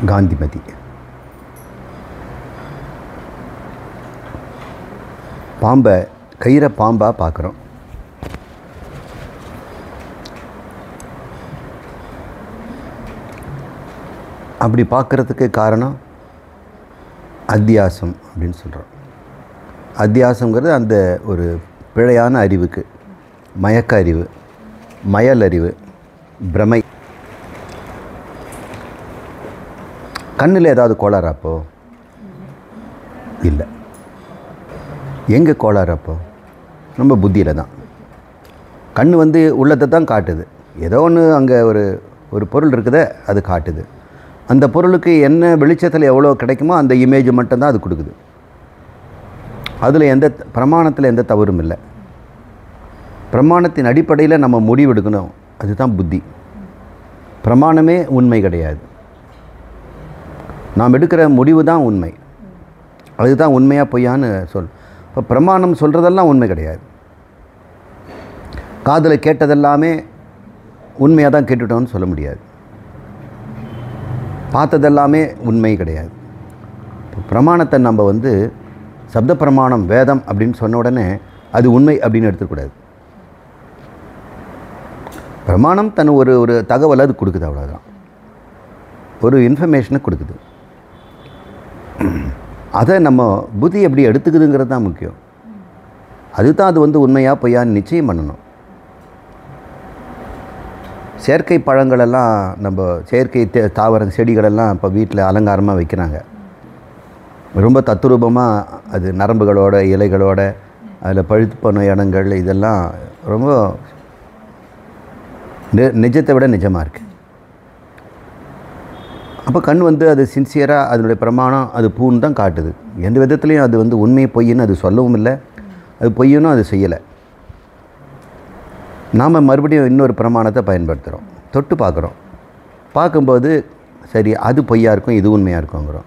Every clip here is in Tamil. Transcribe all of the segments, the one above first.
காந்திமதி. பாம்பை கயிறை பாம்பாக பார்க்குறோம். அப்படி பார்க்குறதுக்கு காரணம் அத்தியாசம் அப்படின்னு சொல்கிறோம். அத்தியாசங்கிறது அந்த ஒரு பிழையான அறிவுக்கு, மயக்க அறிவு, மயல் அறிவு, பிரமை. கண்ணில் ஏதாவது கோளாறு அப்போ இல்லை. எங்கே கோளாறு அப்போ? நம்ம புத்தியில் தான். கண் வந்து உள்ளதை தான் காட்டுது. ஏதோ ஒன்று அங்கே ஒரு பொருள் இருக்குதே, அது காட்டுது. அந்த பொருளுக்கு என்ன வெளிச்சத்தில் எவ்வளோ கிடைக்குமோ அந்த இமேஜ் மட்டும்தான் அது கொடுக்குது. அதில் எந்த பிரமாணத்தில் எந்த தவறும் இல்லை. பிரமாணத்தின் அடிப்படையில் நம்ம முடிவெடுக்கணும். அதுதான் புத்தி. பிரமாணமே உண்மை கிடையாது. நாம் எடுக்கிற முடிவு தான் உண்மை. அதுதான் உண்மையாக பொய்யான்னு இப்போ பிரமாணம் சொல்கிறதெல்லாம் உண்மை கிடையாது. காதில் கேட்டதெல்லாமே உண்மையாக தான் கேட்டுட்டோம்னு சொல்ல முடியாது. பார்த்ததெல்லாமே உண்மை கிடையாது. இப்போ பிரமாணத்தை நம்ம வந்து சப்த பிரமாணம் வேதம் அப்படின்னு சொன்ன உடனே அது உண்மை அப்படின்னு எடுத்துக்கூடாது. பிரமாணம் தன் ஒரு தகவலை அது கொடுக்குது, அவ்வளோதான். ஒரு இன்ஃபர்மேஷனை கொடுக்குது. அதை நம்ம புத்தி எப்படி எடுத்துக்குதுங்கிறது தான் முக்கியம். அதுதான் அது வந்து உண்மையாக பொய்யான்னு நிச்சயம் பண்ணணும். செயற்கை பழங்களெல்லாம் நம்ம செயற்கை தாவர செடிகளெல்லாம் இப்போ வீட்டில் அலங்காரமாக வைக்கிறாங்க. ரொம்ப தத்துரூபமாக அது நரம்புகளோட இலைகளோட அதில் பழுத்து போன இடங்கள் இதெல்லாம் ரொம்ப நிஜத்தை விட நிஜமாக இருக்குது. அப்போ கண் வந்து அது சின்சியராக அதனுடைய பிரமாணம் அது பூன்னு தான் காட்டுது. எந்த விதத்துலேயும் அது வந்து உண்மை பொய்ன்னு அது சொல்லவும் இல்லை, அது பொய்யனும் அது செய்யலை. நாம் மறுபடியும் இன்னொரு பிரமாணத்தை பயன்படுத்துகிறோம். தொட்டு பார்க்குறோம். பார்க்கும்போது சரி அது பொய்யாக இருக்கும், இது உண்மையாக இருக்குங்கிறோம்.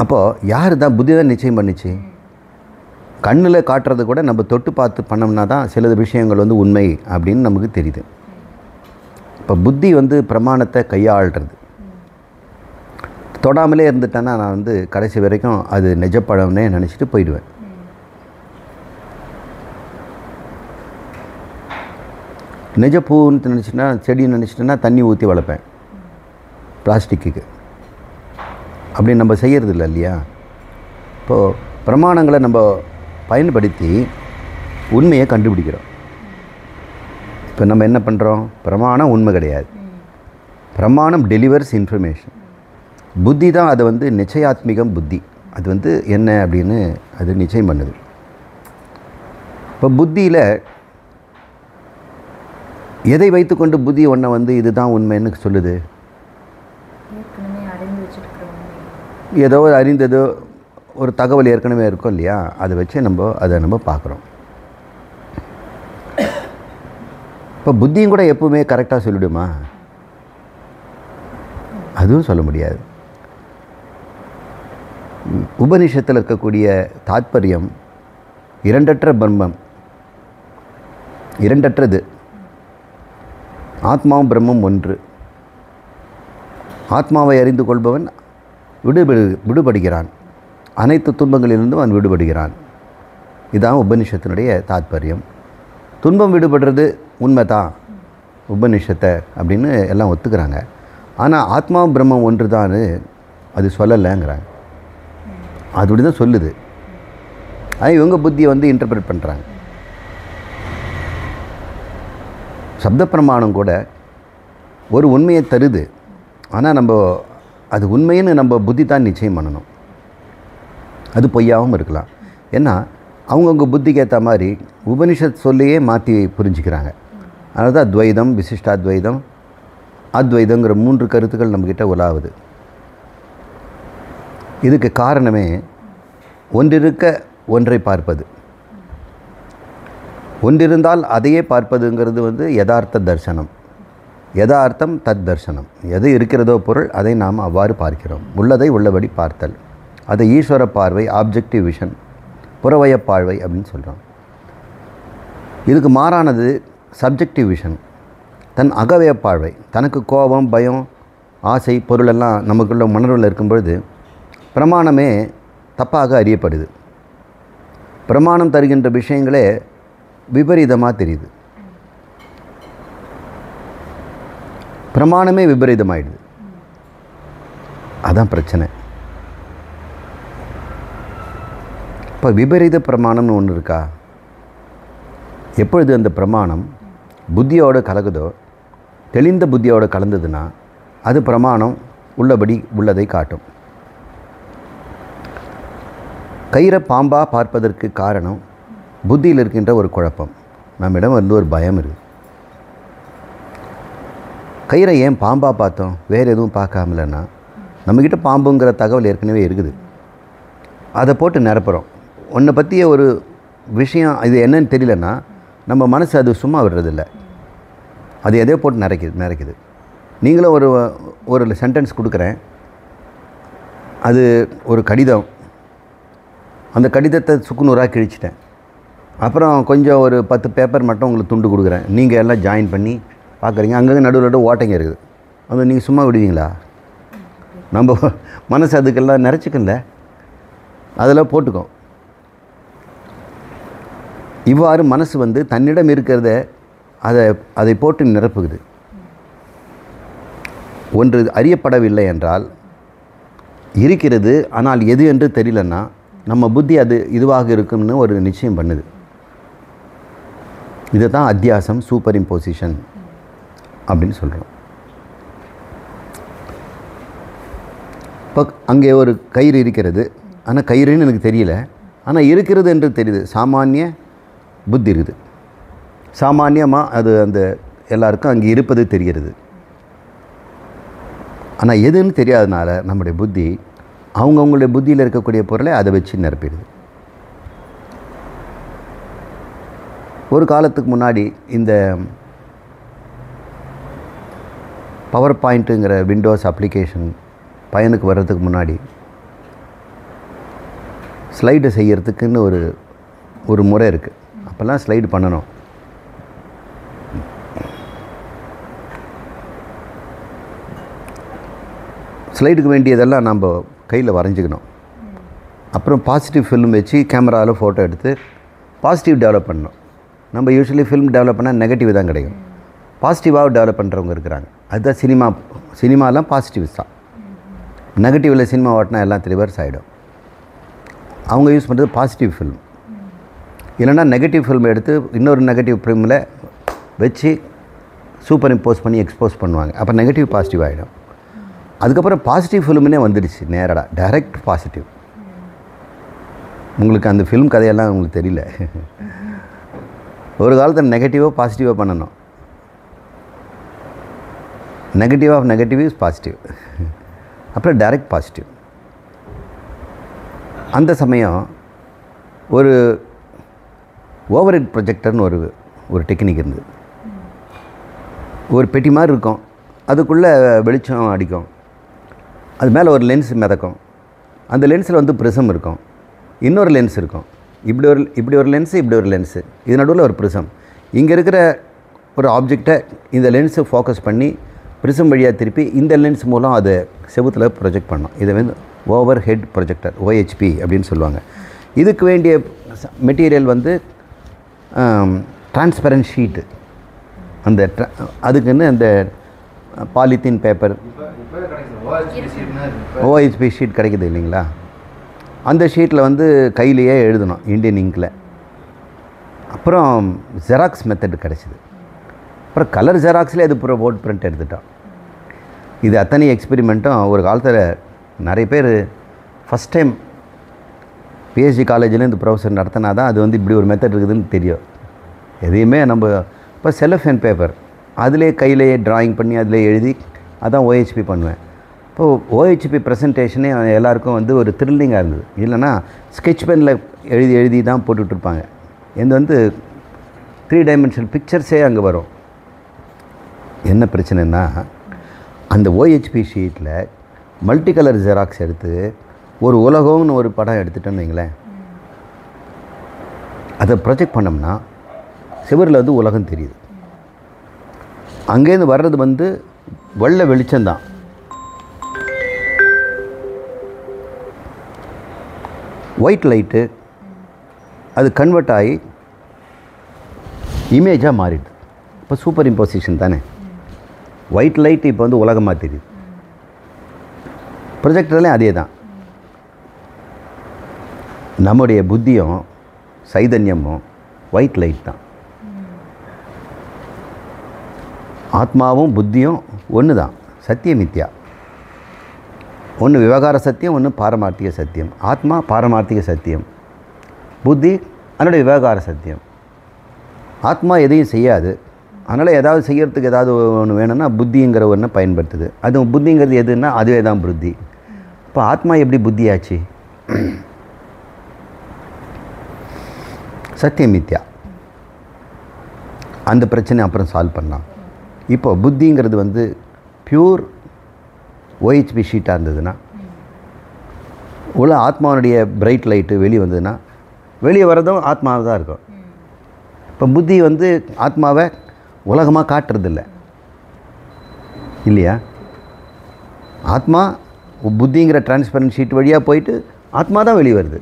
அப்போது யார் தான் புத்தி தான் நிச்சயம் பண்ணிச்சு? கண்ணில் காட்டுறது கூட நம்ம தொட்டு பார்த்து பண்ணோம்னா தான் சில விஷயங்கள் வந்து உண்மை அப்படின்னு நமக்கு தெரியுது. இப்போ புத்தி வந்து பிரமாணத்தை கையாளுறது. தொடாமலே இருந்துட்டேன்னா நான் வந்து கடைசி வரைக்கும் அது நிஜப்படம்னே நினச்சிட்டு போயிடுவேன். நிஜ பூன்னு நினச்சிட்டேன்னா, செடின்னு நினச்சிட்டேன்னா தண்ணி ஊற்றி வளர்ப்பேன் பிளாஸ்டிக்கு. அப்படி நம்ம செய்கிறது இல்லை இல்லையா? இப்போது பிரமாணங்களை நம்ம பயன்படுத்தி உண்மையை கண்டுபிடிக்கிறோம். இப்போ நம்ம என்ன பண்ணுறோம்? பிரமாணம் உண்மை கிடையாது. பிரமாணம் டெலிவர்ஸ் இன்ஃபர்மேஷன். புத்தி தான் அதை வந்து நிச்சயாத்மிகம். புத்தி அது வந்து என்ன அப்படின்னு அது நிச்சயம் பண்ணுது. இப்போ புத்தியில் எதை வைத்துக்கொண்டு புத்தி ஒன்றை வந்து இதுதான் உண்மைன்னு சொல்லுது? ஏதோ அறிந்ததோ ஒரு தகவல் ஏற்கனவே இருக்கும் இல்லையா? அதை வச்சு அதை நம்ம பார்க்குறோம். இப்போ புத்தியும் கூட எப்பவுமே கரெக்டாக சொல்லிவிடுமா? அதுவும் சொல்ல முடியாது. உபனிஷத்தில் இருக்கக்கூடிய தாத்பரியம் இரண்டற்ற பிரம்மம், இரண்டற்றது. ஆத்மாவும் பிரம்மம் ஒன்று. ஆத்மாவை அறிந்து கொள்பவன் விடுபடுகிறான். அனைத்து துன்பங்களிலிருந்தும் அவன் விடுபடுகிறான். இதுதான் உபனிஷத்தினுடைய தாத்பரியம். துன்பம் விடுபடுறது உண்மை தான் உபனிஷத்தை அப்படின்னு எல்லாம் ஒத்துக்கிறாங்க. ஆனால் ஆத்மாவும் பிரம்மம் ஒன்று தான் அது சொல்லலைங்கிறாங்க. அது அப்படி தான் சொல்லுது. அது இவங்க புத்தியை வந்து இன்டர்பிரேட் பண்ணுறாங்க. சப்த பிரமாணம் கூட ஒரு உண்மையை தருது. ஆனால் நம்ம அது உண்மைன்னு நம்ம புத்தி தான் நிச்சயம் பண்ணணும். அது பொய்யாகவும் இருக்கலாம். ஏன்னா அவங்கவுங்க புத்திக்கு ஏற்ற மாதிரி உபனிஷத் சொல்லியே மாற்றி புரிஞ்சுக்கிறாங்க. அதனால தான் துவைதம், விசிஷ்டாத்வைதம், அத்வைதங்கிற 3 கருத்துக்கள் நம்மக்கிட்ட உலாவுது. இதுக்கு காரணமே ஒன்றிருக்க ஒன்றை பார்ப்பது. ஒன்றிருந்தால் அதையே பார்ப்பதுங்கிறது வந்து யதார்த்த தர்சனம். யதார்த்தம் தத் தர்சனம். எது இருக்கிறதோ பொருள் அதை நாம் அவ்வாறு பார்க்கிறோம். உள்ளதை உள்ளபடி பார்த்தல். அதை ஈஸ்வர பார்வை, ஆப்ஜெக்டிவ் விஷன், புறவய பார்வை அப்படின்னு சொல்கிறோம். இதுக்கு மாறானது சப்ஜெக்டிவ் விஷன். தன் அகவய பார்வை. தனக்கு கோபம், பயம், ஆசை பொருளெல்லாம் நமக்குள்ள உணர்வில் இருக்கும்பொழுது பிரமாணமே தப்பாக அறியப்படுது. பிரமாணம் தருகின்ற விஷயங்களே விபரீதமாக தெரியுது. பிரமாணமே விபரீதமாயிடுது. அதான் பிரச்சனை. இப்போ விபரீத பிரமாணம்னு ஒன்று இருக்கா? எப்பொழுது அந்த பிரமாணம் புத்தியோடு கலகுதோ, தெளிந்த புத்தியோடு கலந்ததுன்னா அது பிரமாணம் உள்ளபடி உள்ளதை காட்டும். கயிறை பாம்பாக பார்ப்பதற்கு காரணம் புத்தியில் இருக்கின்ற ஒரு குழப்பம். நம்மிடம் வந்து ஒரு பயம் இருக்குது. கயிறை ஏன் பாம்பாக பார்த்தோம், வேறு எதுவும் பார்க்காமலன்னா நம்மக்கிட்ட பாம்புங்கிற தகவல் ஏற்கனவே இருக்குது. அதை போட்டு நிரப்புகிறோம். உன்னை பற்றிய ஒரு விஷயம் இது என்னன்னு தெரியலன்னா நம்ம மனசு அது சும்மா விடுறதில்ல, அது எதையோ போட்டு நிறைக்குது. நீங்களும் ஒரு சென்டென்ஸ் கொடுக்குறேன், அது ஒரு கடிதம், அந்த கடிதத்தை சுக்குநூறாக கிழிச்சிட்டேன். அப்புறம் கொஞ்சம் ஒரு 10 பேப்பர் மட்டும் உங்களுக்கு துண்டு கொடுக்குறேன். நீங்கள் எல்லாம் ஜாயின் பண்ணி பார்க்குறீங்க, அங்கங்கே நடுவில் ஓட்டைங்க இருக்குது. அது நீங்கள் சும்மா விடுவீங்களா? நம்ம மனசு அதுக்கெல்லாம் நிறைச்சிக்கல, அதெல்லாம் போட்டுக்கோம். இவ்வாறு மனசு வந்து தன்னிடம் இருக்கிறத அதை போட்டு நிரப்புகுது. ஒன்று அறியப்படவில்லை என்றால் இருக்கிறது, ஆனால் எது என்று தெரியலன்னா நம்ம புத்தி அது இதுவாக இருக்கும்னு ஒரு நிச்சயம் பண்ணுது. இதை தான் அத்தியாசம், சூப்பர் இம்போசிஷன் அப்படின்னு சொல்கிறோம். இப்போ அங்கே ஒரு கயிறு இருக்கிறது, ஆனால் கயிறுன்னு எனக்கு தெரியல, ஆனால் இருக்கிறது என்று தெரியுது. சாமானிய புத்தி இருக்குது, சாமானியமாக அது அந்த எல்லாருக்கும் அங்கே இருப்பது தெரிகிறது. ஆனால் எதுன்னு தெரியாதனால நம்முடைய புத்தி அவங்கவுங்களுடைய புத்தியில் இருக்கக்கூடிய பொருளை அதை வச்சு நிரப்பிடுது. ஒரு காலத்துக்கு முன்னாடி இந்த பவர் பாயிண்ட்டுங்கிற விண்டோஸ் அப்ளிகேஷன் பயனுக்கு வர்றதுக்கு முன்னாடி ஸ்லைடு செய்கிறதுக்குன்னு ஒரு முறை இருக்குது. அப்போல்லாம் ஸ்லைடு பண்ணணும். ஸ்லைடுக்கு வேண்டியதெல்லாம் நம்ம கையில் வரைஞ்சிக்கணும். அப்புறம் பாசிட்டிவ் ஃபில்ம் வச்சு கேமராவில் ஃபோட்டோ எடுத்து பாசிட்டிவ் டெவலப் பண்ணணும். நம்ம யூஸ்வலி ஃபில்ம் டெவலப் பண்ணால் நெகட்டிவ் தான் கிடைக்கும். பாசிட்டிவாக டெவலப் பண்ணுறவங்க இருக்கிறாங்க. அதுதான் சினிமாலாம் பாசிட்டிவ்ஸ் தான். நெகட்டிவில் சினிமா ஓட்டினா எல்லாம் ரிவர்ஸ் ஆகிடும். அவங்க யூஸ் பண்ணுறது பாசிட்டிவ் ஃபில்ம். இல்லைனா நெகட்டிவ் ஃபில்ம் எடுத்து இன்னொரு நெகட்டிவ் ஃபில்மில் வச்சு சூப்பர் இம்போஸ் பண்ணி எக்ஸ்போஸ் பண்ணுவாங்க. அப்போ நெகட்டிவ் பாசிட்டிவ் ஆகிடும். அதுக்கப்புறம் பாசிட்டிவ் ஃபில்முன்னே வந்துடுச்சு, நேரடா டைரக்ட் பாசிட்டிவ். உங்களுக்கு அந்த ஃபில்ம் கதையெல்லாம் உங்களுக்கு தெரியல. ஒரு காலத்தில் நெகட்டிவாக பாசிட்டிவாக பண்ணணும். Negative of negative is positive. அப்புறம் டைரக்ட் பாசிட்டிவ். அந்த சமயம் ஒரு ஓவர் ஹெட் ப்ரொஜெக்டர்னு ஒரு டெக்னிக் இருந்தது. ஒரு பெட்டி மாதிரி இருக்கும், அதுக்குள்ளே வெளிச்சம் அடிக்கும், அது மேலே ஒரு லென்ஸ் மிதக்கும். அந்த லென்ஸில் வந்து ப்ரிசம் இருக்கும், இன்னொரு லென்ஸ் இருக்கும். இப்படி ஒரு லென்ஸு, இப்படி ஒரு லென்ஸு, இது நடுவில் ஒரு ப்ரிசம். இங்கே இருக்கிற ஒரு ஆப்ஜெக்டை இந்த லென்ஸை ஃபோக்கஸ் பண்ணி ப்ரிசம் வழியாக திருப்பி இந்த லென்ஸ் மூலம் அதை செவுத்தில் ப்ரொஜெக்ட் பண்ணோம். இதை வந்து ஓவர் ஹெட் ப்ரொஜெக்டர், OHP அப்படின்னு சொல்லுவாங்க. இதுக்கு வேண்டிய மெட்டீரியல் வந்து டிரான்ஸ்பரண்ட் ஷீட்டு. அந்த அதுக்குன்னு அந்த பாலித்தீன் பேப்பர் OHP ஷீட் கிடைக்குது இல்லைங்களா? அந்த ஷீட்டில் வந்து கையிலேயே எழுதணும் இண்டியன் இங்கில். அப்புறம் ஜெராக்ஸ் மெத்தட் கிடச்சிது. அப்புறம் கலர் ஜெராக்ஸ்லேயே அது போர்ட் பிரிண்ட் எடுத்துட்டோம். இது அத்தனை எக்ஸ்பெரிமெண்ட்டும் ஒரு காலத்தில் நிறைய பேர் ஃபஸ்ட் டைம் PhD காலேஜில் இந்த ப்ரொஃபஸர் நடத்தினா தான் அது வந்து இப்படி ஒரு மெத்தட் இருக்குதுன்னு தெரியும். எதையுமே நம்ம இப்போ செல்லோஃபேன் பேப்பர் அதிலே கையிலேயே ட்ராயிங் பண்ணி அதிலே எழுதி அதான் OHP பண்ணுவேன். இப்போது OHP ப்ரெசன்டேஷனே எல்லாருக்கும் வந்து ஒரு த்ரில்லிங்காக இருந்தது. இல்லைனா ஸ்கெட்ச் பெனில் எழுதி தான் போட்டுட்ருப்பாங்க. இது வந்து 3 டைமென்ஷனல் பிக்சர்ஸே அங்கே வரும். என்ன பிரச்சனைன்னா அந்த OHP ஷீட்டில் மல்டி கலர் ஜெராக்ஸ் எடுத்து ஒரு உலகம்னு ஒரு படம் எடுத்துட்டோன்னு வைங்களேன், அதை ப்ரொஜெக்ட் பண்ணோம்னா சிவரில் வந்து உலகம் தெரியுது. அங்கேருந்து வர்றது வந்து வெள்ளை வெளிச்சம்தான். ஒயிட் லைட்டு அது கன்வெர்ட் ஆகி இமேஜாக மாறிடுது. இப்போ சூப்பர் இம்போசிஷன் தானே. ஒயிட் லைட் இப்போ வந்து உலகமாக தெரியுது. ப்ரொஜெக்டர்லேயும் அதே தான். நம்முடைய புத்தியும் சைதன்யமும் ஒயிட் லைட் தான். ஆத்மாவும் புத்தியும் ஒன்று தான். சத்தியம் மித்யா. ஒன்று விவகார சத்தியம், ஒன்று பாரமார்த்திக சத்தியம். ஆத்மா பாரமார்த்திக சத்தியம், புத்தி அதனுடைய விவகார சத்தியம். ஆத்மா எதையும் செய்யாது. அதனால் ஏதாவது செய்யறதுக்கு ஏதாவது ஒன்று வேணும்னா புத்திங்கிற ஒன்றை பயன்படுத்துது. அது புத்திங்கிறது எதுன்னா அதுவே தான் புத்தி. இப்போ ஆத்மா எப்படி புத்தியாச்சு? சத்தியம் மித்யா. அந்த பிரச்சனை அப்புறம் சால்வ் பண்ணலாம். இப்போ புத்திங்கிறது வந்து பியூர் OHP ஷீட்டாக இருந்ததுன்னா, உள்ள ஆத்மாவுடைய பிரைட் லைட்டு வெளியே வந்ததுன்னா, வெளியே வரதும் ஆத்மாவை தான் இருக்கும். இப்போ புத்தி வந்து ஆத்மாவை உலகமாக காட்டுறதில்ல இல்லையா? ஆத்மா புத்திங்கிற டிரான்ஸ்பரன்ட் ஷீட் வழியாக போயிட்டு ஆத்மா தான் வெளியே வருது.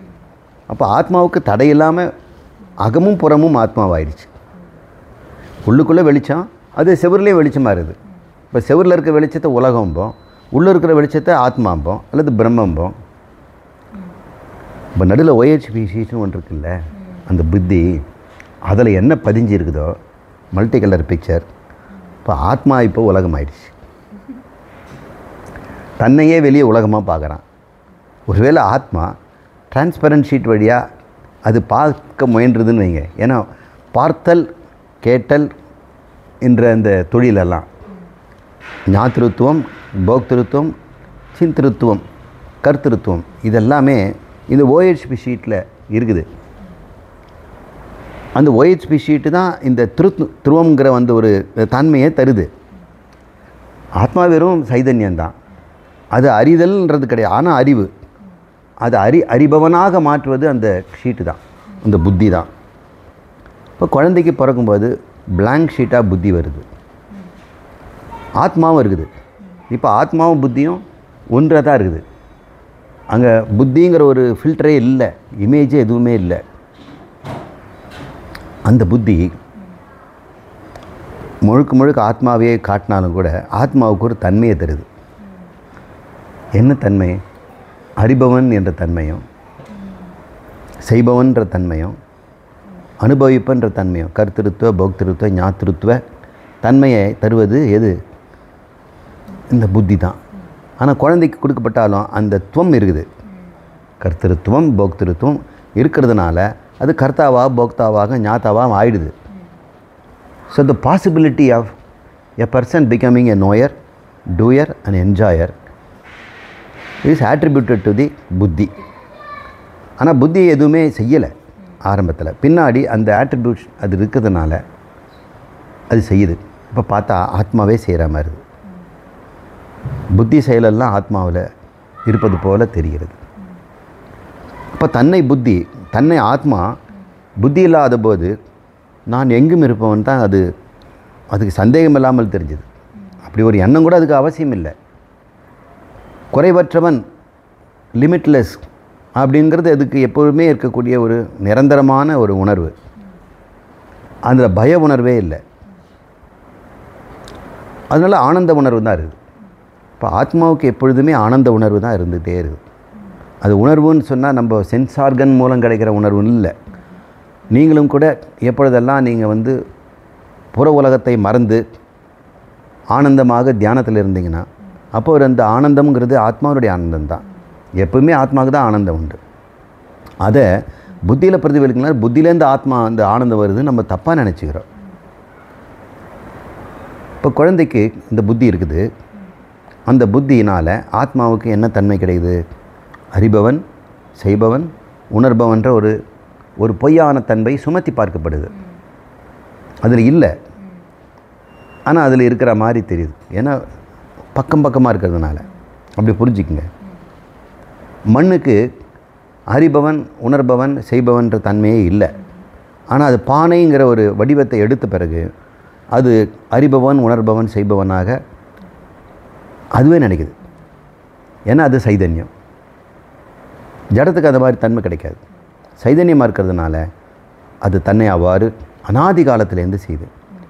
அப்போ ஆத்மாவுக்கு தடையில்லாமல் அகமும் புறமும் ஆத்மாவாயிடுச்சு. உள்ளுக்குள்ளே வெளிச்சம், அது செவுர்லேயே வெளிச்சமாக இருக்குது. இப்போ செவுரில் இருக்க வெளிச்சத்தை உலகம்போம், உள்ளே இருக்கிற வெளிச்சத்தை ஆத்மாம்போம் அல்லது பிரம்மம்போம். இப்போ நடுவில் OHP ஷீட்னு ஒன்று இருக்குல்ல, அந்த புத்தி அதில் என்ன பதிஞ்சு இருக்குதோ மல்டி கலர் பிக்சர். இப்போ ஆத்மா இப்போ உலகமாயிடுச்சு. தன்னையே வெளியே உலகமாக பார்க்குறான். ஒருவேளை ஆத்மா டிரான்ஸ்பரண்ட் ஷீட் வழியாக அது பார்க்க முயன்றதுன்னு வைங்க. ஏன்னா பார்த்தல் கேட்டல் என்ற அந்த தொழிலெல்லாம் ஞாத்திருத்துவம், போக்திருத்துவம், சிந்திருத்துவம், கர்த்திருத்துவம் இதெல்லாமே இந்த OHP ஷீட்டில் இருக்குது. அந்த OHP ஷீட்டு தான் இந்த துருவங்கிற வந்து ஒரு தன்மையை தருது. ஆத்மா வெறும் சைதன்யந்தான். அது அறிதல்ன்றது கிடையாது. ஆனால் அறிவு, அது அறிபவனாக மாற்றுவது அந்த ஷீட்டு தான், அந்த புத்தி தான். இப்போ குழந்தைக்கு பிறக்கும்போது பிளாங்க் ஷீட்டாக புத்தி வருது, ஆத்மாவும் இருக்குது. இப்போ ஆத்மாவும் புத்தியும் ஒன்றாக தான் இருக்குது. அங்கே புத்திங்கிற ஒரு ஃபில்டரே இல்லை, இமேஜே எதுவுமே இல்லை. அந்த புத்தி முழுக்க முழுக்க ஆத்மாவே காட்டினாலும் கூட ஆத்மாவுக்கு ஒரு தன்மையை தருது. என்ன தன்மை? அறிபவன் என்ற தன்மையும், செய்பவன்ற தன்மையும், அனுபவிப்பன்ற தன்மையும், கர்த்திருத்துவ, போக்திருத்துவ, ஞாத்திருத்துவ தன்மையை தருவது எது? இந்த புத்தி தான். ஆனால் குழந்தைக்கு கொடுக்கப்பட்டாலும் அந்த துவம் இருக்குது. கர்த்திருத்துவம், போக்திருத்துவம் இருக்கிறதுனால அது கர்த்தாவாக, போக்தாவாக, ஞாத்தாவாக ஆயிடுது. So the possibility of a person becoming a knower, doer and enjoyer is attributed to the buddhi. ஆனால் புத்தி எதுவுமே செய்யலை ஆரம்பத்தில். பின்னாடி அந்த attribution அது இருக்கிறதுனால அது செய்யுது. இப்போ பார்த்தா ஆத்மாவே செய்கிற மாதிரி இருக்குது. புத்தி செயலெல்லாம் ஆத்மாவில் இருப்பது போல் தெரிகிறது. அப்போ தன்னை ஆத்மா புத்தி இல்லாத போது நான் எங்கும் இருப்பவன் தான் அதுக்கு சந்தேகம் இல்லாமல் தெரிஞ்சுது. அப்படி ஒரு எண்ணம் கூட அதுக்கு அவசியம் இல்லை. குறைவற்றவன், லிமிட்லெஸ் அப்படிங்கிறது அதுக்கு எப்போதுமே இருக்கக்கூடிய ஒரு நிரந்தரமான ஒரு உணர்வு. அதில் பய உணர்வே இல்லை. அதனால் ஆனந்த உணர்வு தான் இருக்குது. இப்போ ஆத்மாவுக்கு எப்பொழுதுமே ஆனந்த உணர்வு தான் இருந்துகிட்டே இருக்குது. அது உணர்வுன்னு சொன்னால் நம்ம சென்ஸ் ஆர்கன் மூலம் கிடைக்கிற உணர்வுன்னு இல்லை. நீங்களும் கூட எப்பொழுதெல்லாம் நீங்கள் வந்து புற உலகத்தை மறந்து ஆனந்தமாக தியானத்தில் இருந்தீங்கன்னா அப்போ ஒரு அந்த ஆனந்தம்ங்கிறது ஆத்மாவுடைய ஆனந்தம் தான். எப்பவுமே ஆத்மாவுக்கு தான் ஆனந்தம் உண்டு. அதை புத்தியில் பிரதிபலிக்கலாம். புத்தியிலேருந்து ஆத்மா அந்த ஆனந்தம் வருது நம்ம தப்பாக நினச்சிக்கிறோம். இப்போ குழந்தைக்கு இந்த புத்தி இருக்குது. அந்த புத்தியினால் ஆத்மாவுக்கு என்ன தன்மை கிடைக்குது? அறிபவன், செய்பவன், உணர்பவன்ற ஒரு பொய்யான தன்மை சுமத்தி பார்க்கப்படுது. அதில் இல்லை, ஆனால் அதில் இருக்கிற மாதிரி தெரியுது. ஏன்னா பக்கமாக இருக்கிறதுனால அப்படி புரிஞ்சுக்குங்க. மண்ணுக்கு அறிபவன், உணர்பவன், செய்பவன்ற தன்மையே இல்லை. ஆனால் அது பானைங்கிற ஒரு வடிவத்தை எடுத்த பிறகு அது அறிபவன், உணர்பவன், செய்பவனாக அதுவே நினைக்குது. ஏன்னா அது சைதன்யம். ஜடத்துக்கு அந்த மாதிரி தன்மை கிடைக்காது. சைதன்யமாக இருக்கிறதுனால அது தன்னை அவ்வாறு அனாதி காலத்திலேருந்து செய்யுது.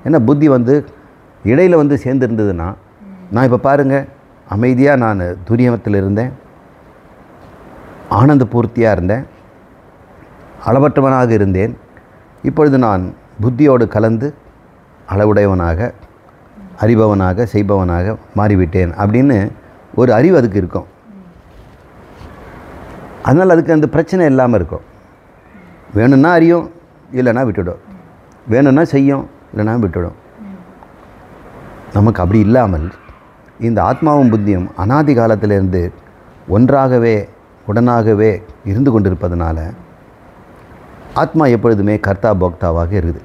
ஏன்னா புத்தி இடையில் சேர்ந்துருந்ததுன்னா, நான் இப்போ பாருங்கள், அமைதியாக நான் துரியத்தில் இருந்தேன், ஆனந்த பூர்த்தியாக இருந்தேன், அளவற்றவனாக இருந்தேன். இப்பொழுது நான் புத்தியோடு கலந்து அளவுடையவனாக, அறிபவனாக, செய்பவனாக மாறிவிட்டேன் அப்படின்னு ஒரு அறிவு அதுக்கு இருக்கும். அதனால் அதுக்கு அந்த பிரச்சனை இல்லாமல் இருக்கும். வேணும்னா அறியும், இல்லைன்னா விட்டுடும். வேணும்னா செய்யும், இல்லைன்னா விட்டுடும். நமக்கு அப்படி இல்லாமல் இந்த ஆத்மாவும் புத்தியும் அனாதி காலத்திலிருந்து ஒன்றாகவே உடனாகவே இருந்து கொண்டிருப்பதனால ஆத்மா எப்பொழுதுமே கர்த்தா போக்தாவாக இருக்குது.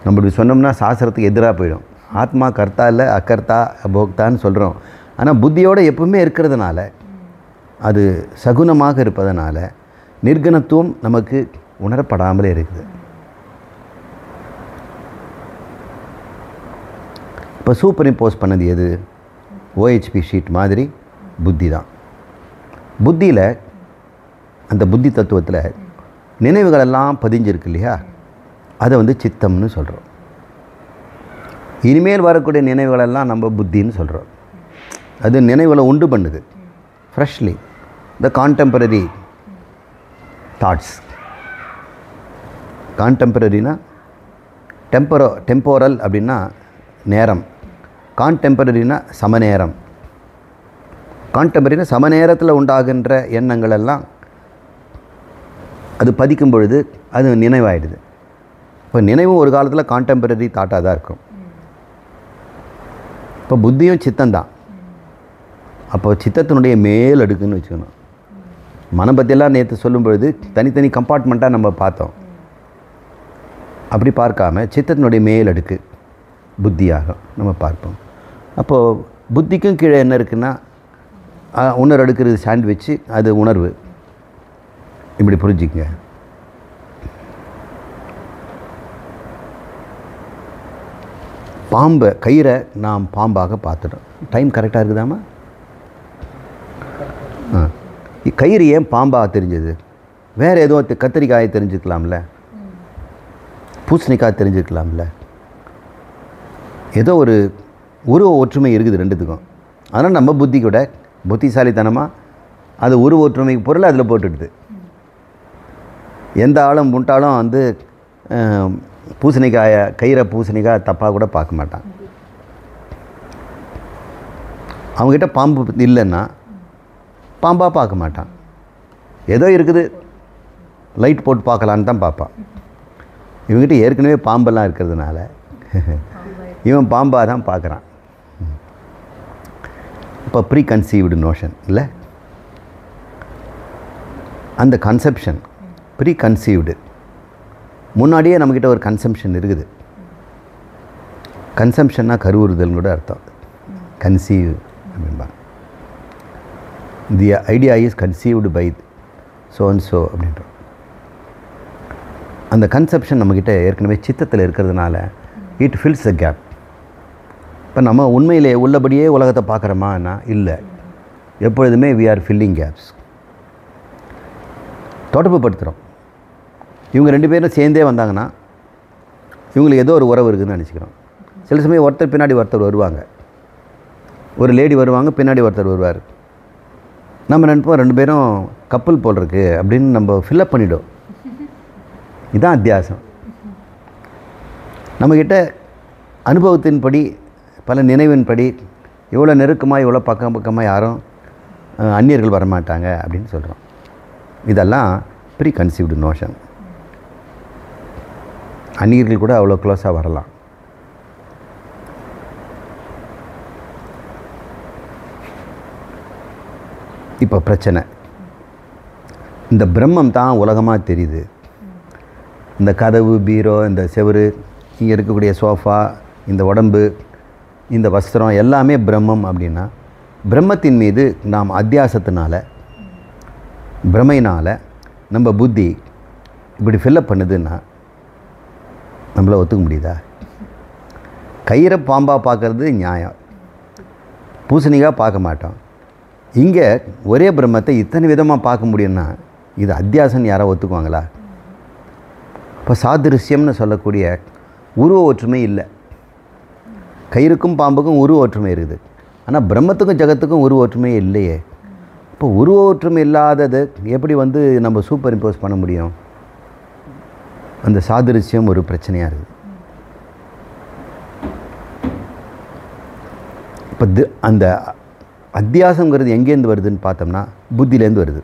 நம்ம இப்படி சொன்னோம்னா சாஸ்திரத்துக்கு எதிராக போயிடும். ஆத்மா கர்த்தா இல்லை, அக்கர்த்தா போக்தான்னு சொல்கிறோம். ஆனால் புத்தியோடு எப்பவுமே இருக்கிறதுனால, அது சகுனமாக இருப்பதனால நிர்குணத்துவம் நமக்கு உணரப்படாமலே இருக்குது. இப்போ சூப்பர் இம்போஸ் பண்ணது எது? ஓஹெச்பி ஷீட் மாதிரி புத்தி தான். புத்தியில், அந்த புத்தி தத்துவத்தில் நினைவுகளெல்லாம் பதிஞ்சிருக்கு இல்லையா, அதை சித்தம்னு சொல்கிறோம். இனிமேல் வரக்கூடிய நினைவுகளெல்லாம் நம்ம புத்தின்னு சொல்கிறோம். அது நினைவுகளை உண்டு பண்ணுது ஃப்ரெஷ்லி. த கான்டெம்பரரி தாட்ஸ். கான்டெம்பரரினா டெம்போரல் அப்படின்னா நேரம், கான்டெம்பரரினா சமநேரம். கான்டெம்பரரினா சமநேரத்தில் உண்டாகின்ற எண்ணங்கள் எல்லாம் அது பதிக்கும் பொழுது அது நினைவாயிடுது. இப்போ நினைவும் ஒரு காலத்தில் கான்டெம்பரரி தாட்டாக தான் இருக்கும். இப்போ புத்தியும் சித்தந்தான். அப்போ சித்தத்தினுடைய மேல் அடுக்குன்னு வச்சுக்கணும். மனம் பற்றியெல்லாம் நேற்று சொல்லும் பொழுது தனித்தனி கம்பார்ட்மெண்ட்டாக நம்ம பார்த்தோம். அப்படி பார்க்காம சித்தத்தினுடைய மேல் அடுக்கு புத்தியாக நம்ம பார்ப்போம். அப்போது புத்திக்கும் கீழே என்ன இருக்குன்னா, உணர்வு அடுக்கிறது சாண்ட்விச்சு, அது உணர்வு. இப்படி புரிஞ்சுக்கங்க. பாம்பை, கயிறை நாம் பாம்பாக பார்த்துட்டோம். டைம் கரெக்டாக இருக்குதாமா? கயிறு ஏன் பாம்பாக தெரிஞ்சது? வேறு ஏதோ கத்திரிக்காயை தெரிஞ்சுக்கலாம்ல, பூசணிக்காய் தெரிஞ்சுக்கலாம்ல. ஏதோ ஒரு உருவ ஒற்றுமை இருக்குது ரெண்டுத்துக்கும். அதனால் நம்ம புத்தி கூட புத்திசாலித்தனமாக அது உருவ ஒற்றுமை பொருளை அதில் போட்டுடுது. எந்த ஆளும் முட்டாலும் பூசணிக்காயை, கயிறை பூசணிக்காய் தப்பாக கூட பார்க்க மாட்டான். அவங்ககிட்ட பாம்பு இல்லைன்னா பாம்பாக பார்க்க மாட்டான். ஏதோ இருக்குது, லைட் போட்டு பார்க்கலான்னு தான் பார்ப்பான். இவங்ககிட்ட ஏற்கனவே பாம்பெல்லாம் இருக்கிறதுனால இவன் பாம்பாக தான் பார்க்குறான். இப்போ ப்ரீ கன்சீவ்டு நோஷன் இல்லை, அந்த கன்செப்ஷன் ப்ரீ கன்சீவ்டு. முன்னாடியே நம்மக்கிட்ட ஒரு கன்சம்ஷன் இருக்குது. கன்சம்ஷன்னா கருவுறுதல் கூட அர்த்தம். கன்சீவ் அப்படின்பாங்க. The idea is conceived by so and so அப்படின்றோம். அந்த கன்செப்ஷன் நம்மக்கிட்ட ஏற்கனவே சித்தத்தில் இருக்கிறதுனால இட் ஃபில்ஸ் த கேப். இப்போ நம்ம உண்மையிலே உள்ளபடியே உலகத்தை பார்க்குறோமான்னா இல்லை. எப்பொழுதுமே வி ஆர் ஃபில்லிங் கேப்ஸ். தொடர்பு படுத்துகிறோம். இவங்க ரெண்டு பேரும் சேர்ந்தே வந்தாங்கன்னா இவங்களுக்கு ஏதோ ஒரு உறவு இருக்குதுன்னு நினச்சிக்கிறோம். சில சமயம் ஒருத்தர் பின்னாடி ஒருத்தர் வருவாங்க. ஒரு லேடி வருவாங்க, பின்னாடி ஒருத்தர் வருவார். நம்ம நினைப்போம் ரெண்டு பேரும் கப்பல் போல் இருக்கு அப்படின்னு நம்ம ஃபில்லப் பண்ணிவிடும். இதுதான் அத்தியாசம். நம்மக்கிட்ட அனுபவத்தின்படி, பல நினைவின்படி இவ்வளோ நெருக்கமாக, இவ்வளோ பக்கம் பக்கமாக யாரும் அந்நியர்கள் வரமாட்டாங்க அப்படின்னு சொல்கிறோம். இதெல்லாம் ப்ரீ கன்சீவ்டு நோஷன். அந்நியர்கள் கூட அவ்வளோ க்ளோஸாக வரலாம். இப்போ பிரச்சனை, இந்த பிரம்மம் தான் உலகமாக தெரியுது. இந்த கதவு, பீரோ, இந்த செவுரு, இங்கே இருக்கக்கூடிய சோஃபா, இந்த உடம்பு, இந்த வஸ்திரம் எல்லாமே பிரம்மம் அப்படின்னா, பிரம்மத்தின் மீது நாம் அத்தியாசத்தினால, பிரமையினால் நம்ம புத்தி இப்படி ஃபில்லப் பண்ணுதுன்னா நம்மளை ஒத்துக்க முடியுதா? கயிறை பாம்பாக பார்க்குறது நியாயம், பூசணிக்காக பார்க்க மாட்டோம். இங்கே ஒரே பிரம்மத்தை இத்தனை விதமாக பார்க்க முடியும்னா இது அத்தியாசம் யாராவது ஒத்துக்குவாங்களா? இப்போ சாதிருஷ்யம்னு சொல்லக்கூடிய உருவ ஒற்றுமை இல்லை. கயிறுக்கும் பாம்புக்கும் உருவ ஒற்றுமை இருக்குது, ஆனால் பிரம்மத்துக்கும் ஜகத்துக்கும் உருவ ஒற்றுமை இல்லையே. இப்போ உருவ ஒற்றுமை இல்லாதது எப்படி நம்ம சூப்பர் இம்போஸ் பண்ண முடியும்? அந்த சாதிருஷ்யம் ஒரு பிரச்சனையாக இருக்குது. இப்போ அந்த அத்தியாசங்கிறது எங்கேருந்து வருதுன்னு பார்த்தோம்னா புத்தியிலேருந்து வருது.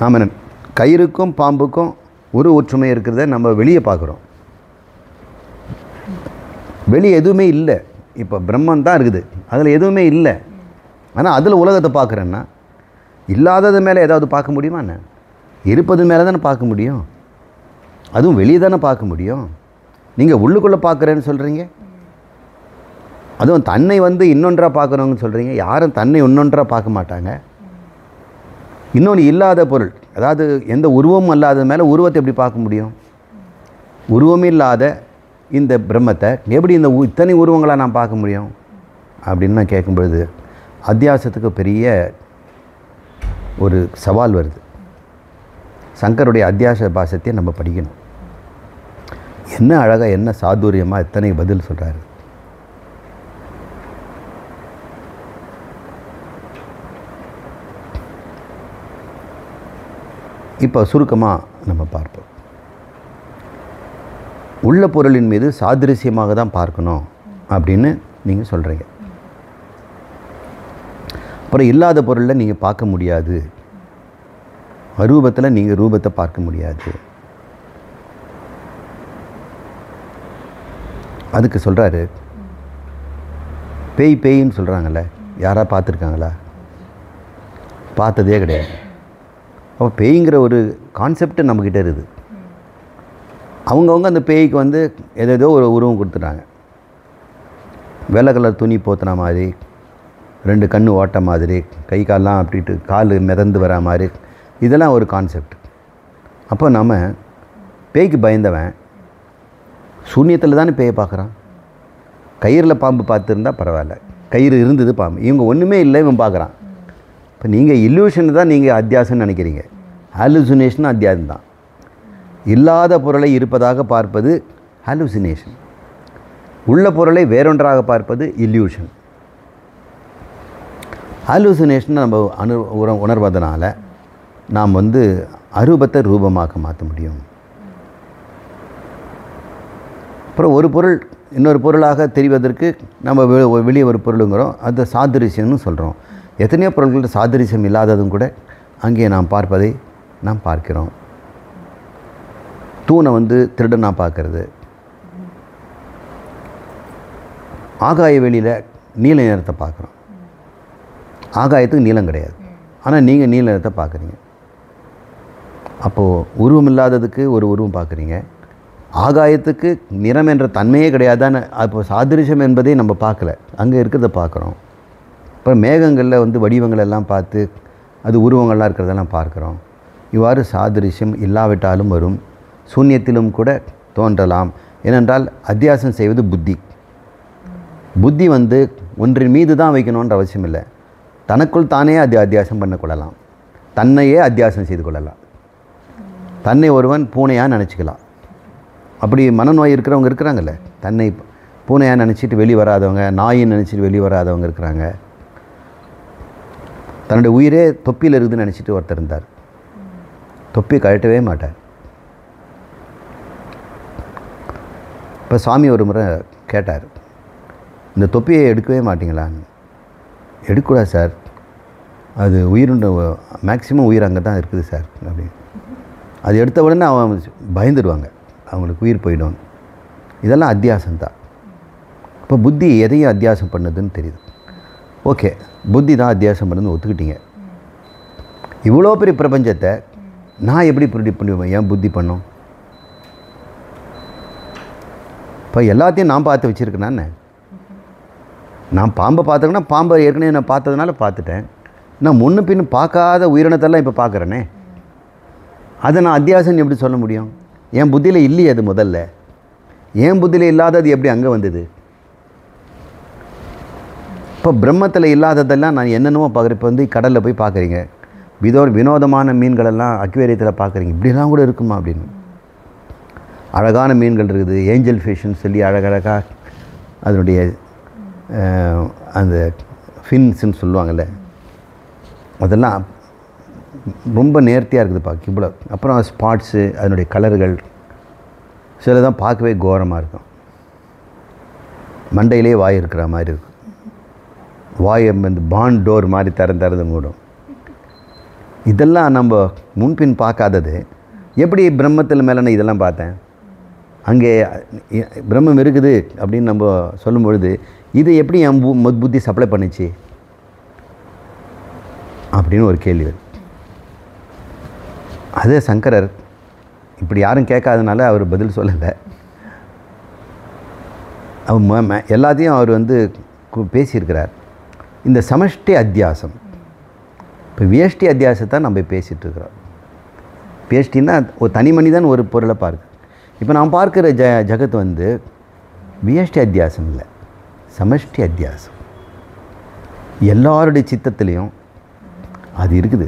நாம் கயிறுக்கும் பாம்புக்கும் ஒரு ஒற்றுமை இருக்கிறத நம்ம வெளியே பார்க்குறோம், வெளியே எதுவுமே இல்லை. இப்போ பிரம்மன் தான் இருக்குது, அதில் எதுவுமே இல்லை. ஆனால் அதில் உலகத்தை பார்க்குறேன்னா இல்லாதது மேலே ஏதாவது பார்க்க முடியுமா? என்ன இருப்பது மேலே தானே பார்க்க முடியும், அதுவும் வெளியே தானே பார்க்க முடியும். நீங்கள் உள்ளுக்குள்ளே பார்க்குறேன்னு சொல்கிறீங்க, அதுவும் தன்னை இன்னொன்றாக பார்க்குறவங்கன்னு சொல்கிறீங்க. யாரும் தன்னை இன்னொன்றாக பார்க்க மாட்டாங்க. இன்னொன்று இல்லாத பொருள், அதாவது எந்த உருவமும் அல்லாத மேலே உருவத்தை எப்படி பார்க்க முடியும்? உருவம் இல்லாத இந்த பிரம்மத்தை எப்படி இந்த இத்தனை உருவங்களாக நான் பார்க்க முடியும் அப்படின்னு நான் கேட்கும்பொழுது அத்தியாசத்துக்கு பெரிய ஒரு சவால் வருது. சங்கருடைய அத்தியாச பாசத்தை நம்ம படிக்கணும். என்ன அழகாக, என்ன சாதுரியமாக எத்தனை பதில் சொல்கிறாரு. இப்போ சுருக்கமாக நம்ம பார்ப்போம். உள்ள பொருளின் மீது சாதிருஷ்யமாக தான் பார்க்கணும் அப்படின்னு நீங்கள் சொல்கிறீங்க. அப்புறம் இல்லாத பொருளில் நீங்கள் பார்க்க முடியாது, அரூபத்தில் நீங்கள் ரூபத்தை பார்க்க முடியாது. அதுக்கு சொல்கிறாரு, பேய் பேயின்னு சொல்கிறாங்கல்ல, யாராவது பார்த்துருக்காங்களா? பார்த்ததே கிடையாது. அப்போ பேய்ங்கிற ஒரு கான்செப்ட் நம்மக்கிட்ட இருக்குது. அவங்கவுங்க அந்த பேய்க்கு ஏதேதோ ஒரு உருவம் கொடுத்துட்டாங்க. வெள்ளை கலர் துணி போத்துன மாதிரி, 2 கண்ணு ஓட்ட மாதிரி, கை கால்லாம் அப்படின்ட்டு கால் மிதந்து வர மாதிரி, இதெல்லாம் ஒரு கான்செப்ட். அப்போ நம்ம பேய்க்கு பயந்தவன் சூன்யத்தில் தானே பேயை பார்க்குறான். கயிறில் பாம்பு பார்த்துருந்தா பரவாயில்ல, கயிறு இருந்தது பாம்பு, இவங்க ஒன்றுமே இல்லை, இவன் பார்க்குறான். இப்போ நீங்கள் இல்யூஷன் தான் நீங்கள் அத்தியாசம்னு நினைக்கிறீங்க, ஹாலுசினேஷன் அத்தியாசம் தான். இல்லாத பொருளை இருப்பதாக பார்ப்பது ஹாலுசினேஷன், உள்ள பொருளை வேறொன்றாக பார்ப்பது இல்யூஷன். ஹாலுசினேஷன் நம்ம உணர்வதனால நாம் அரூபத்தை ரூபமாக மாற்ற முடியும். அப்புறம் ஒரு பொருள் இன்னொரு பொருளாக தெரிவதற்கு நம்ம வெளியே ஒரு பொருளுங்கிறோம், அது சாதிருஷ்யம்னு சொல்கிறோம். எத்தனையோ பொருள்கள் சாதிருஷ்யம் இல்லாததும் கூட அங்கே நாம் பார்ப்பதை நாம் பார்க்கிறோம். தூணை திருடனா பார்க்கறது, ஆகாய வெளியில் நீல நிறத்தை பார்க்குறோம். ஆகாயத்துக்கு நீளம் கிடையாது, ஆனால் நீங்கள் நீல நிறத்தை பார்க்குறீங்க. அப்போது உருவம் இல்லாததுக்கு ஒரு உருவம் பார்க்குறீங்க, ஆகாயத்துக்கு நிறம் என்ற தன்மையே கிடையாதான்னு. அப்போ சாதிருஷ்யம் என்பதை நம்ம பார்க்கல, அங்கே இருக்கிறத பார்க்குறோம். அப்புறம் மேகங்களில் வடிவங்கள் எல்லாம் பார்த்து அது உருவங்கள்லாம் இருக்கிறதெல்லாம் பார்க்குறோம். இவ்வாறு சாதிருஷ்யம் இல்லாவிட்டாலும் வரும், சூன்யத்திலும் கூட தோன்றலாம். ஏனென்றால் அத்தியாசம் செய்வது புத்தி. புத்தி ஒன்றின் மீது தான் வைக்கணுன்ற அவசியம் இல்லை, தனக்குள் தானே அத்தியாசம் பண்ணக்கொள்ளலாம், தன்னையே அத்தியாசம் செய்து கொள்ளலாம். தன்னை ஒருவன் பூனையாக நினச்சிக்கலாம். அப்படி மனநோய் இருக்கிறவங்க இருக்கிறாங்கல்ல, தன்னை பூனையாக நினச்சிட்டு வெளியே வராதவங்க, நாயின்னு நினச்சிட்டு வெளியே வராதவங்க இருக்கிறாங்க. தன்னுடைய உயிரே தொப்பியில் இருக்குதுன்னு நினச்சிட்டு ஒருத்தர் இருந்தார், தொப்பி கழட்டவே மாட்டார். இப்போ சாமி ஒரு முறை கேட்டார், இந்த தொப்பியை எடுக்கவே மாட்டிங்களான்னு. எடுக்கக்கூடாது சார், அது உயிருண்ட மேக்சிமம் உயிர் அங்கே தான் இருக்குது சார் அப்படின்னு. அது எடுத்த உடனே அவன் பயந்துடுவாங்க, அவங்களுக்கு உயிர் போயிடும். இதெல்லாம் அத்தியாசம்தான். இப்போ புத்தி எதையும் அத்தியாசம் பண்ணுதுன்னு தெரியுது. ஓகே, புத்தி தான் அத்தியாசம் பண்ணுன்னு ஒத்துக்கிட்டீங்க. இவ்வளோ பெரிய பிரபஞ்சத்தை நான் எப்படி ப்ரிடிக்ட் பண்ணுவேன்? ஏன் புத்தி பண்ணும்? இப்போ எல்லாத்தையும் நான் பார்த்து வச்சுருக்கேனான்னு. நான் பாம்பை பார்த்துக்கன்னா பாம்பை ஏற்கனவே நான் பார்த்ததுனால பார்த்துட்டேன். நான் முன்ன பின்னு பார்க்காத உயிரினத்தெல்லாம் இப்போ பார்க்குறேனே, அதை நான் அத்தியாசம் எப்படி சொல்ல முடியும்? என் புத்தியில் இல்லையே அது. முதல்ல என் புத்தியில் இல்லாதது எப்படி அங்கே வந்தது? இப்போ அப்போ பிரம்மத்தில் இல்லாததெல்லாம் நான் என்னென்னமோ பார்க்குறேன். இப்போ வந்து கடலில் போய் பார்க்குறீங்க, வினோதமான மீன்களெல்லாம் அக்வேரியத்தில் பார்க்குறீங்க. இப்படிலாம் கூட இருக்குமா அப்படின்னு. அழகான மீன்கள் இருக்குது, ஏஞ்சல் ஃபிஷ்ன்னு சொல்லி அழகழகாக அதனுடைய அந்த ஃபின்ஸ்ன்னு சொல்லுவாங்கள்ல, அதெல்லாம் ரொம்ப நேர்த்தியாக இருக்குதுப்பா இவ்வளோ. அப்புறம் ஸ்பாட்ஸு, அதனுடைய கலர்கள் சிலதான் பார்க்கவே கோரமாக இருக்கும். மண்டையிலே வாய் இருக்கிற மாதிரி இருக்கும். வாய் வந்து பாண்ட் டோர் மாதிரி திறந்து மூடும். இதெல்லாம் நம்ம முன்பின் பார்க்காதது. எப்படி பிரம்மத்தில் மேலே நான் இதெல்லாம் பார்த்தேன், அங்கே பிரம்மம் இருக்குது அப்படின்னு நம்ம சொல்லும்பொழுது இது எப்படி என் புத்தி சப்ளை பண்ணிச்சு அப்படின்னு ஒரு கேள்வி வருது. அதே சங்கரர் இப்படி யாரும் கேட்காதனால அவர் பதில் சொல்லலை. அவர் எல்லாத்தையும் அவர் வந்து பேசியிருக்கிறார். இந்த சமஷ்டி அத்தியாசம், இப்போ வியஷ்டி அத்தியாசத்தை நம்ம பேசிகிட்ருக்கிறோம். வியஷ்டின்னா ஒரு தனி மனிதன் ஒரு பொருளை பார்க்கு. இப்போ நான் பார்க்குற ஜகத் வந்து வியஷ்டி அத்தியாசம் இல்லை, சமஷ்டி அத்தியாசம். எல்லாருடைய சித்தத்துலேயும் அது இருக்குது.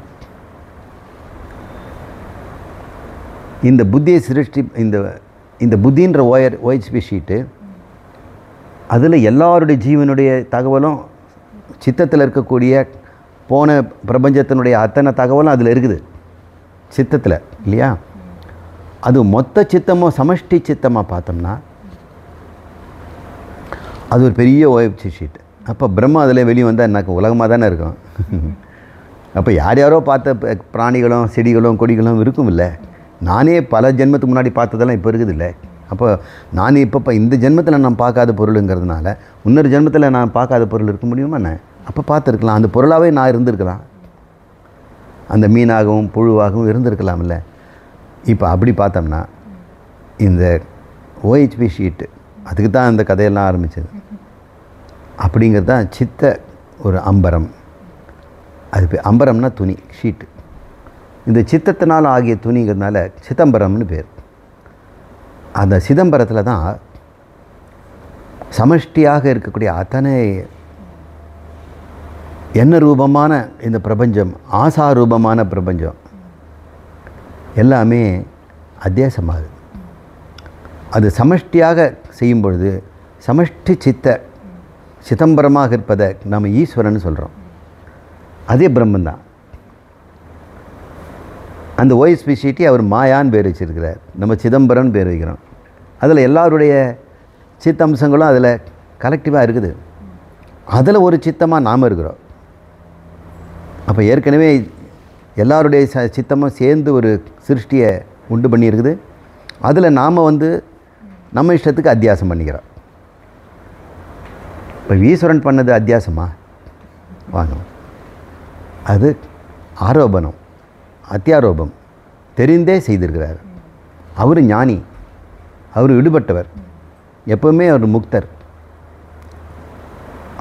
இந்த புத்தியை சிருஷ்டி இந்த புத்தின்ற OHP ஷீட்டு, அதில் எல்லாருடைய ஜீவனுடைய தகவலும் சித்தத்தில் இருக்கக்கூடிய போன பிரபஞ்சத்தினுடைய அத்தனை தகவலும் அதில் இருக்குது சித்தத்தில் இல்லையா. அது மொத்த சித்தமாக சமஷ்டி சித்தமாக பார்த்தோம்னா அது ஒரு பெரிய OHP ஷீட்டு. அப்போ பிரம்ம அதில் வெளியே வந்தால் எனக்கு உலகமாக தானே இருக்கும். அப்போ யார் யாரோ பார்த்த பிராணிகளும் செடிகளும் கொடிகளும் இருக்கும் இல்லை. நானே பல ஜென்மத்துக்கு முன்னாடி பார்த்ததெல்லாம் இப்போ இருக்குது இல்லை. அப்போ நான் இப்போ இந்த ஜென்மத்தில் நான் பார்க்காத பொருளுங்கிறதுனால இன்னொரு ஜென்மத்தில் நான் பார்க்காத பொருள் இருக்க முடியுமா? நான் அப்போ பார்த்துருக்கலாம். அந்த பொருளாகவே நான் இருந்திருக்கலாம், அந்த மீனாகவும் புழுவாகவும் இருந்திருக்கலாம் இல்லை. இப்போ அப்படி பார்த்தோம்னா இந்த OHP ஷீட்டு அதுக்கு தான் அந்த கதையெல்லாம் ஆரம்பித்தது. அப்படிங்கிறது தான் சித்த ஒரு அம்பரம். அது அம்பரம்னா துணி, ஷீட்டு. இந்த சித்தத்தினால் ஆகிய துணிங்கிறதுனால சிதம்பரம்னு பேர். அந்த சிதம்பரத்தில் தான் சமஷ்டியாக இருக்கக்கூடிய அத்தனை என்ன ரூபமான இந்த பிரபஞ்சம், ஆசாரூபமான பிரபஞ்சம் எல்லாமே அத்தியாசமாகுது. அது சமஷ்டியாக செய்யும் பொழுது சமஷ்டி சிதம்பரமாக இருப்பதை நம்ம ஈஸ்வரன் சொல்கிறோம். அதே பிரம்மந்தான். அந்த OHP ஷீட்டி அவர் மாயான்னு பேர் வச்சுருக்கிறார், நம்ம சிதம்பரம்னு பேர் வைக்கிறோம். அதில் எல்லாருடைய சித்தம்சங்களும் அதில் கலெக்டிவாக இருக்குது. அதில் ஒரு சித்தமாக நாம் இருக்கிறோம். அப்போ ஏற்கனவே எல்லாருடைய சித்தமும் சேர்ந்து ஒரு சிருஷ்டியை உண்டு பண்ணியிருக்குது. அதில் நாம் வந்து நம்ம இஷ்டத்துக்கு அத்தியாசம் பண்ணிக்கிறோம். இப்போ ஈஸ்வரன் பண்ணது அத்தியாசமா? வாங்க, அது ஆரோபணம், அத்தியாரோபம், தெரிந்தே செய்திருக்கிறார். அவர் ஞானி, அவர் விடுபட்டவர், எப்போவுமே அவர் முக்தர்.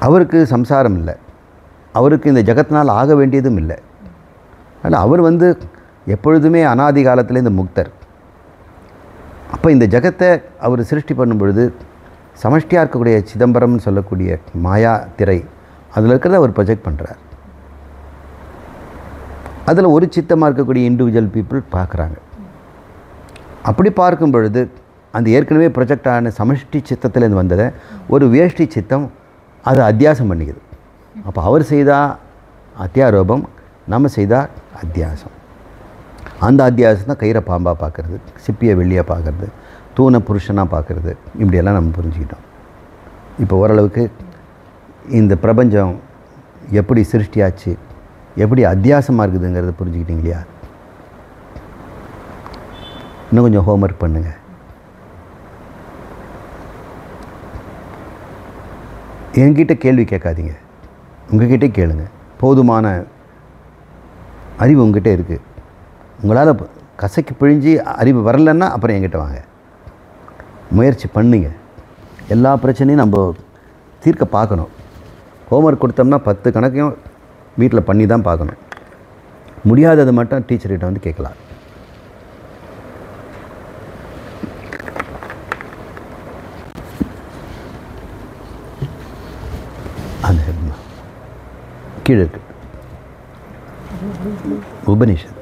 அவருக்கு சம்சாரம் இல்லை, அவருக்கு இந்த ஜகத்தினால் ஆக வேண்டியதும் இல்லை. அதனால் அவர் வந்து எப்பொழுதுமே அனாதி காலத்தில் இந்த முக்தர். அப்போ இந்த ஜகத்தை அவர் சிருஷ்டி பண்ணும் பொழுது சமஷ்டியாக இருக்கக்கூடிய சிதம்பரம்னு சொல்லக்கூடிய மாயா திரை அதில் இருக்கிறத அவர் ப்ரொஜெக்ட் பண்ணுறார். அதில் ஒரு சித்தமாக இருக்கக்கூடிய இண்டிவிஜுவல் பீப்புள் பார்க்குறாங்க. அப்படி பார்க்கும் பொழுது அந்த ஏற்கனவே ப்ரொஜெக்ட் ஆன சமஷ்டி சித்தத்திலேருந்து வந்ததை ஒரு வேஷ்டி சித்தம் அது அத்தியாசம் பண்ணிக்குது. அப்போ அவர் செய்தால் அத்தியாரோபம், நம்ம செய்தால் அத்தியாசம். அந்த அத்தியாசம் தான் கயிறை பாம்பாக பார்க்குறது, சிப்பியை வெள்ளியாக பார்க்குறது, தூணை புருஷனாக பார்க்குறது. இப்படியெல்லாம் நம்ம புரிஞ்சுக்கிட்டோம். இப்போ ஓரளவுக்கு இந்த பிரபஞ்சம் எப்படி சிருஷ்டியாச்சு, எப்படி அத்தியாசமாக இருக்குதுங்கிறத புரிஞ்சுக்கிட்டீங்க இல்லையா? இன்னும் கொஞ்சம் ஹோம்ஒர்க் பண்ணுங்கள். என்கிட்ட கேள்வி கேட்காதீங்க, உங்ககிட்ட கேளுங்க. போதுமான அறிவு உங்ககிட்ட இருக்குது. உங்களால் கசக்கி பிழிஞ்சு அறிவு வரலன்னா அப்புறம் என்கிட்ட வாங்க, முயற்சி பண்ணுங்க. எல்லா பிரச்சனையும் நம்ம தீர்க்க பார்க்கணும். ஹோம்ஒர்க் கொடுத்தோம்னா 10 கணக்கையும் வீட்டில் பண்ணி தான் பார்க்கணும். முடியாதது மட்டும் டீச்சர்கிட்ட வந்து கேட்கலாம். அது கீழே இருக்கு உபனிஷத்.